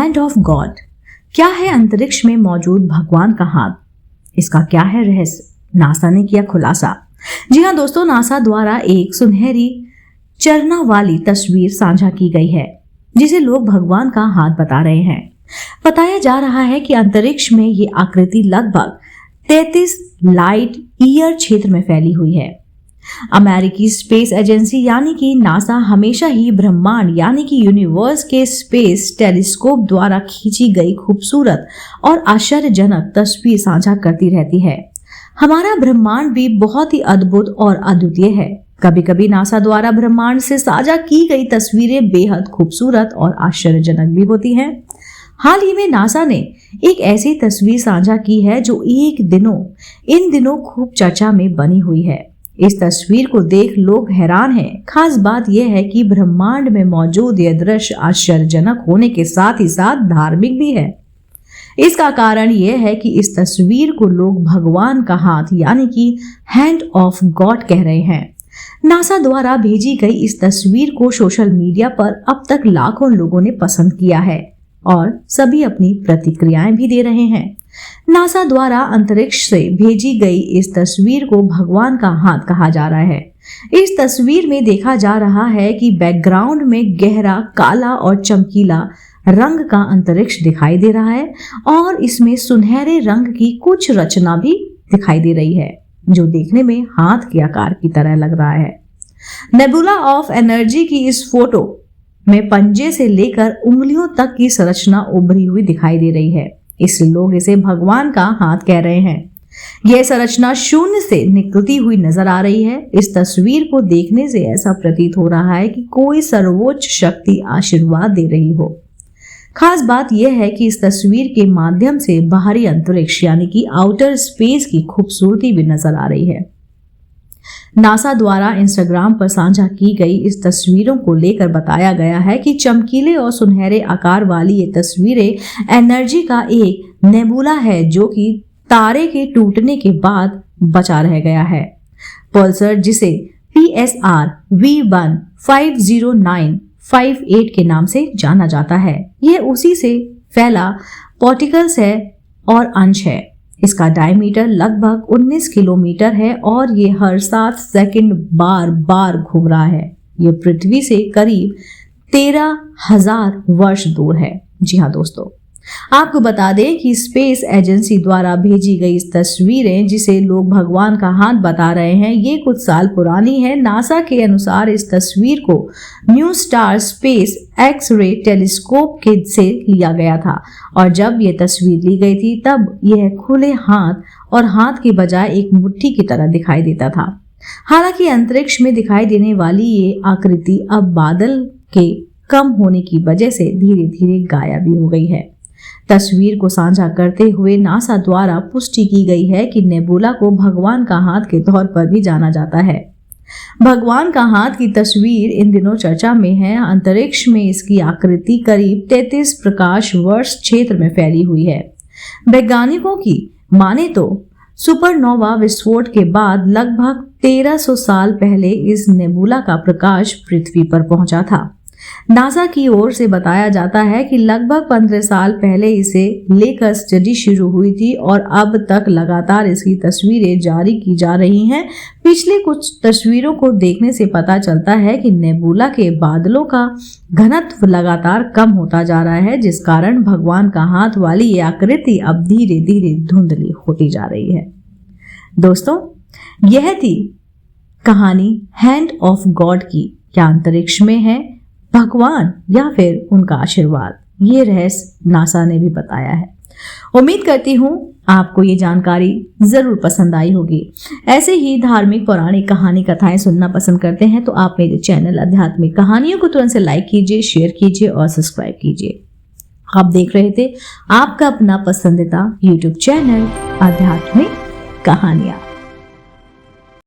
Hand of God. क्या है अंतरिक्ष में मौजूद भगवान का हाथ? इसका क्या है रहस्य? नासा ने किया खुलासा। जी हाँ दोस्तों, नासा द्वारा एक सुनहरी चरना वाली तस्वीर साझा की गई है जिसे लोग भगवान का हाथ बता रहे हैं। बताया जा रहा है कि अंतरिक्ष में ये आकृति लगभग 33 लाइट ईयर क्षेत्र में फैली हुई है। अमेरिकी स्पेस एजेंसी यानी कि नासा हमेशा ही ब्रह्मांड यानी कि यूनिवर्स के स्पेस टेलीस्कोप द्वारा खींची गई खूबसूरत और आश्चर्यजनक तस्वीर साझा करती रहती है। हमारा ब्रह्मांड भी बहुत ही अद्भुत और अद्वितीय है। कभी कभी नासा द्वारा ब्रह्मांड से साझा की गई तस्वीरें बेहद खूबसूरत और आश्चर्यजनक भी होती हैं। हाल ही में नासा ने एक ऐसी तस्वीर साझा की है जो इन दिनों खूब चर्चा में बनी हुई है। इस तस्वीर को देख लोग हैरान हैं। खास बात यह है कि ब्रह्मांड में मौजूद यह दृश्य आश्चर्यजनक होने के साथ ही साथ धार्मिक भी है। इसका कारण यह है कि इस तस्वीर को लोग भगवान का हाथ यानी कि हैंड ऑफ गॉड कह रहे हैं। नासा द्वारा भेजी गई इस तस्वीर को सोशल मीडिया पर अब तक लाखों लोगों ने पसंद किया है और सभी अपनी प्रतिक्रियाएं भी दे रहे हैं। नासा द्वारा अंतरिक्ष से भेजी गई इस तस्वीर को भगवान का हाथ कहा जा रहा है। इस तस्वीर में देखा जा रहा है कि बैकग्राउंड में गहरा काला और चमकीला रंग का अंतरिक्ष दिखाई दे रहा है और इसमें सुनहरे रंग की कुछ रचना भी दिखाई दे रही है जो देखने में हाथ के आकार की तरह लग रहा है। नेबुला ऑफ एनर्जी की इस फोटो में पंजे से लेकर उंगलियों तक की संरचना उभरी हुई दिखाई दे रही है, इसलिए लोग इसे भगवान का हाथ कह रहे हैं। यह संरचना शून्य से निकलती हुई नजर आ रही है। इस तस्वीर को देखने से ऐसा प्रतीत हो रहा है कि कोई सर्वोच्च शक्ति आशीर्वाद दे रही हो। खास बात यह है कि इस तस्वीर के माध्यम से बाहरी अंतरिक्ष यानी कि आउटर स्पेस की खूबसूरती भी नजर आ रही है। नासा द्वारा इंस्टाग्राम पर साझा की गई इस तस्वीरों को लेकर बताया गया है कि चमकीले और सुनहरे आकार वाली ये तस्वीरें एनर्जी का एक नेबुला है जो कि तारे के टूटने के बाद बचा रह गया है। पल्सर जिसे PSR V150958 के नाम से जाना जाता है, यह उसी से फैला पार्टिकल्स है और अंश है। इसका डायमीटर लगभग 19 किलोमीटर है और ये हर 7 सेकंड बार घूम रहा है। ये पृथ्वी से करीब 13,000 वर्ष दूर है। जी हाँ दोस्तों, आपको बता दें कि स्पेस एजेंसी द्वारा भेजी गई इस तस्वीरें जिसे लोग भगवान का हाथ बता रहे हैं, ये कुछ साल पुरानी है। नासा के अनुसार इस तस्वीर को new star space X-ray telescope के से लिया गया था और जब ये तस्वीर ली गई थी तब यह खुले हाथ और हाथ के बजाय एक मुट्ठी की तरह दिखाई देता था। हालांकि अंतरिक्ष में दिखाई देने वाली ये आकृति अब बादल के कम होने की वजह से धीरे धीरे गायब भी हो गई है। तस्वीर को साझा करते हुए नासा द्वारा पुष्टि की गई है कि नेबुला को भगवान का हाथ के तौर पर भी जाना जाता है। भगवान का हाथ की तस्वीर इन दिनों चर्चा में है। अंतरिक्ष में इसकी आकृति करीब 33 प्रकाश वर्ष क्षेत्र में फैली हुई है। वैज्ञानिकों की माने तो सुपरनोवा विस्फोट के बाद लगभग 1300 साल पहले इस नेबुला का प्रकाश पृथ्वी पर पहुंचा था। नासा की ओर से बताया जाता है कि लगभग 15 साल पहले इसे लेकर स्टडी शुरू हुई थी और अब तक लगातार इसकी तस्वीरें जारी की जा रही हैं। पिछले कुछ तस्वीरों को देखने से पता चलता है कि नेबुला के बादलों का घनत्व लगातार कम होता जा रहा है, जिस कारण भगवान का हाथ वाली ये आकृति अब धीरे धीरे धुंधली होती जा रही है। दोस्तों, यह थी कहानी हैंड ऑफ गॉड की। क्या अंतरिक्ष में है भगवान या फिर उनका आशीर्वाद? ये रहस्य नासा ने भी बताया है। उम्मीद करती हूँ आपको ये जानकारी जरूर पसंद आई होगी। ऐसे ही धार्मिक पौराणिक कहानी कथाएं सुनना पसंद करते हैं तो आप मेरे चैनल आध्यात्मिक कहानियों को तुरंत से लाइक कीजिए, शेयर कीजिए और सब्सक्राइब कीजिए। आप देख रहे थे आपका अपना पसंदीदा YouTube चैनल आध्यात्मिक कहानियां।